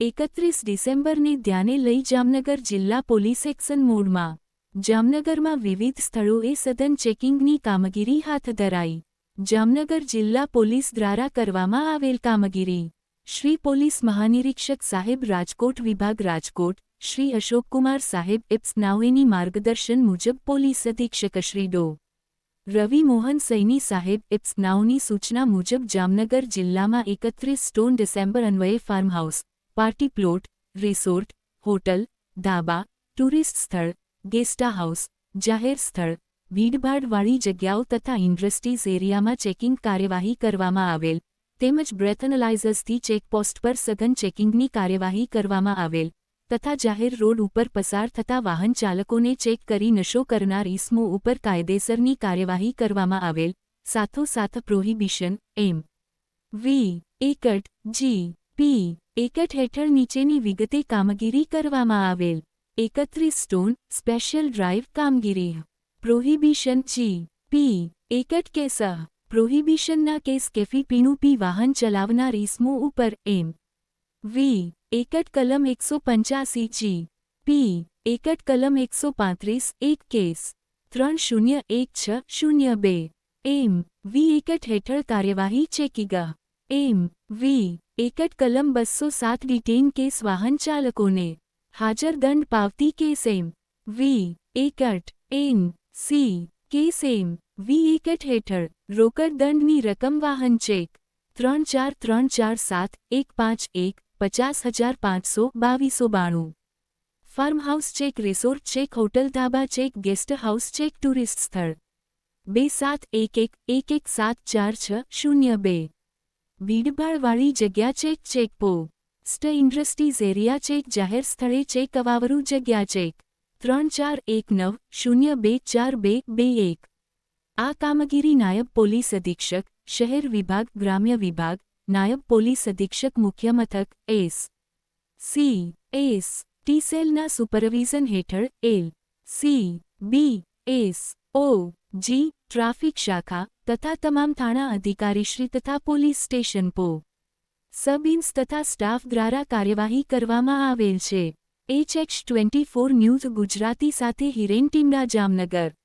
31 ડિસેમ્બરને ધ્યાને લઈ જામનગર જિલ્લા પોલીસ એક્શન મોડમાં. જામનગરમાં વિવિધ સ્થળોએ સઘન ચેકિંગની કામગીરી હાથ ધરાઈ. જામનગર જિલ્લા પોલીસ દ્વારા કરવામાં આવેલ કામગીરી. શ્રી પોલીસ મહાનિરીક્ષક સાહેબ રાજકોટ વિભાગ રાજકોટ, શ્રી અશોકકુમાર સાહેબ એપ્સ નાઓની માર્ગદર્શન મુજબ પોલીસ અધિક્ષક શ્રી ડો. રવિ મોહન સૈની સાહેબ એપ્સ નાઓની સૂચના મુજબ જામનગર જિલ્લામાં 31 ડિસેમ્બર અન્વયે farmhouse, party plot, resort, hotel, ધાબા, ટુરિસ્ટ સ્થળ, ગેસ્ટ હાઉસ, જાહેર સ્થળ, ભીડભાડવાળી જગ્યાઓ તથા ઇન્ડસ્ટ્રીઝ એરિયામાં ચેકિંગ કાર્યવાહી કરવામાં આવેલ, તેમજ બ્રેથ એનાલાઇઝર્સથી ચેકપોસ્ટ પર સઘન ચેકિંગની કાર્યવાહી કરવામાં આવેલ, તથા જાહેર રોડ ઉપર પસાર થતા વાહન ચાલકોને ચેક કરી નશો કરનાર ઇસમો ઉપર કાયદેસરની કાર્યવાહી કરવામાં આવેલ, સાથોસાથ prohibition M. V. Act, G. P. Act હેઠળ નીચેની વિગતે કામગીરી કરવામાં આવેલ. 31 સ્પેશિયલ ડ્રાઇવ કામગીરી. Prohibition G. P. Act case. પ્રોહિબિશનના કેસ કેફી પીણું પી વાહન ચલાવનાર ઇસમો ઉપર એમ. વી. એકટ કલમ 185 જી. પી. એકટ કલમ 135 એક કેસ 301602 એમ. વી. એકટ હેઠળ કાર્યવાહી ચેકિંગ. એમ. વી. એકટ કલમ 207 ડિટેઇન કેસ વાહન ચાલકોને હાજર દંડ પાવતી case M. V. Act N. C. Case M. V. Act હેઠળ રોકડ દંડની રકમ વાહન check 34347151 50,500 farmhouse check, resort check, hotel, dhaba check, guest house check, tourist સ્થળ 2711174602 ભીડભાડવાળી જગ્યા check, checkpost, industries area check, જાહેર સ્થળે ચેક, અવાવરૂ જગ્યા ચેક 3419024221. આ કામગીરી નાયબ પોલીસ અધિક્ષક, શહેર વિભાગ, ગ્રામ્ય વિભાગ, નાયબ પોલીસ અધિક્ષક મુખ્ય મથક એસ. સી. એસ. ટી સેલના સુપરવિઝન હેઠળ એલ. સી. બી. એસ. ઓ. જી. ટ્રાફિક શાખા તથા તમામ થાણા અધિકારીશ્રી તથા પોલીસ સ્ટેશન પો. સબ ઇન્સ તથા સ્ટાફ દ્વારા કાર્યવાહી કરવામાં આવેલ છે. HX24 ન્યૂઝ ગુજરાતી સાથે હિરેન ટીમડા, જામનગર.